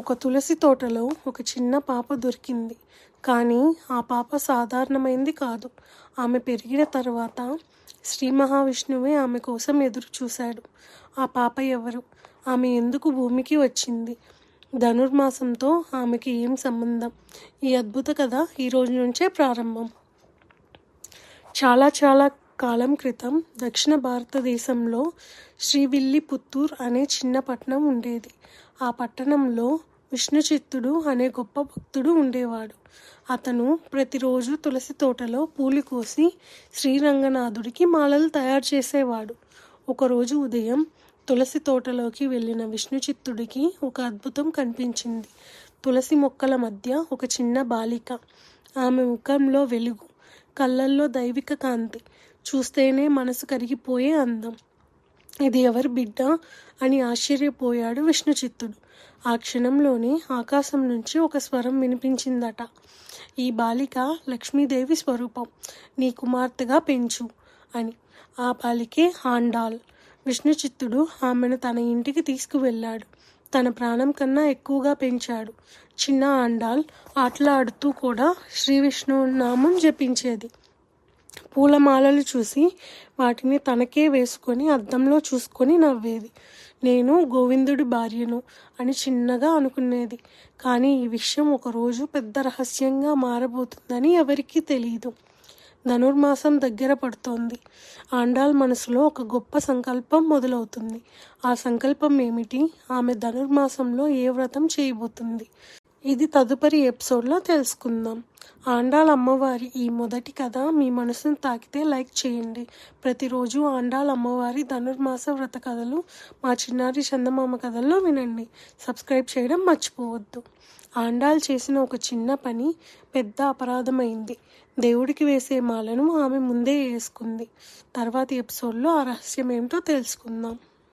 ఒక తులసి తోటలో ఒక చిన్న పాప దొరికింది. కానీ ఆ పాప సాధారణమైంది కాదు. ఆమె పెరిగిన తర్వాత శ్రీ మహావిష్ణువే ఆమె కోసం ఎదురు చూశాడు. ఆ పాప ఎవరు? ఆమె ఎందుకు భూమికి వచ్చింది? ధనుర్మాసంతో ఆమెకి ఏం సంబంధం? ఈ అద్భుత కథ ఈ రోజు నుంచే ప్రారంభం. చాలా చాలా కాలం క్రితం దక్షిణ భారతదేశంలో శ్రీవిల్లిపుత్తూర్ అనే చిన్న పట్టణం ఉండేది. ఆ పట్టణంలో విష్ణుచిత్తుడు అనే గొప్ప భక్తుడు ఉండేవాడు. అతను ప్రతిరోజు తులసి తోటలో పూలు కోసి శ్రీరంగనాథుడికి మాలలు తయారు చేసేవాడు. ఒకరోజు ఉదయం తులసి తోటలోకి వెళ్ళిన విష్ణుచిత్తుడికి ఒక అద్భుతం కనిపించింది. తులసి మొక్కల మధ్య ఒక చిన్న బాలిక. ఆమె ముఖంలో వెలుగు, కళ్ళల్లో దైవిక కాంతి, చూస్తేనే మనసు కరిగిపోయే అందం. ఇది ఎవరి బిడ్డ అని ఆశ్చర్యపోయాడు విష్ణుచిత్తుడు. ఆ క్షణంలోనే ఆకాశం నుంచి ఒక స్వరం వినిపించిందట. ఈ బాలిక లక్ష్మీదేవి స్వరూపం, నీ కుమార్తెగా పెంచు అని. ఆ బాలికే ఆండాల్. విష్ణుచిత్తుడు ఆమెను తన ఇంటికి తీసుకువెళ్ళాడు. తన ప్రాణం కన్నా ఎక్కువగా పెంచాడు. చిన్న ఆండాల్ ఆటలాడుతూ కూడా శ్రీ విష్ణువు నామం జపించేది. పూలమాలలు చూసి వాటిని తనకే వేసుకొని అద్దంలో చూసుకొని నవ్వేది. నేను గోవిందుడి భార్యను అని చిన్నగా అనుకునేది. కానీ ఈ విషయం ఒకరోజు పెద్ద రహస్యంగా మారబోతుందని ఎవరికీ తెలియదు. ధనుర్మాసం దగ్గర పడుతోంది. ఆండాల్ మనసులో ఒక గొప్ప సంకల్పం మొదలవుతుంది. ఆ సంకల్పం ఏమిటి? ఆమె ధనుర్మాసంలో ఏ వ్రతం చేయబోతుంది? ఇది తదుపరి ఎపిసోడ్లో తెలుసుకుందాం. ఆండాల్ అమ్మవారి ఈ మొదటి కథ మీ మనసును తాకితే లైక్ చేయండి. ప్రతిరోజు ఆండాల్ అమ్మవారి ధనుర్మాస వ్రత కథలు మా చిన్నారి చందమామ కథల్లో వినండి. సబ్స్క్రైబ్ చేయడం మర్చిపోవద్దు. ఆండాల్ చేసిన ఒక చిన్న పని పెద్ద అపరాధమైంది. దేవుడికి వేసే మాలను ఆమె ముందే వేసుకుంది. తర్వాతి ఎపిసోడ్లో ఆ రహస్యం ఏమిటో తెలుసుకుందాం.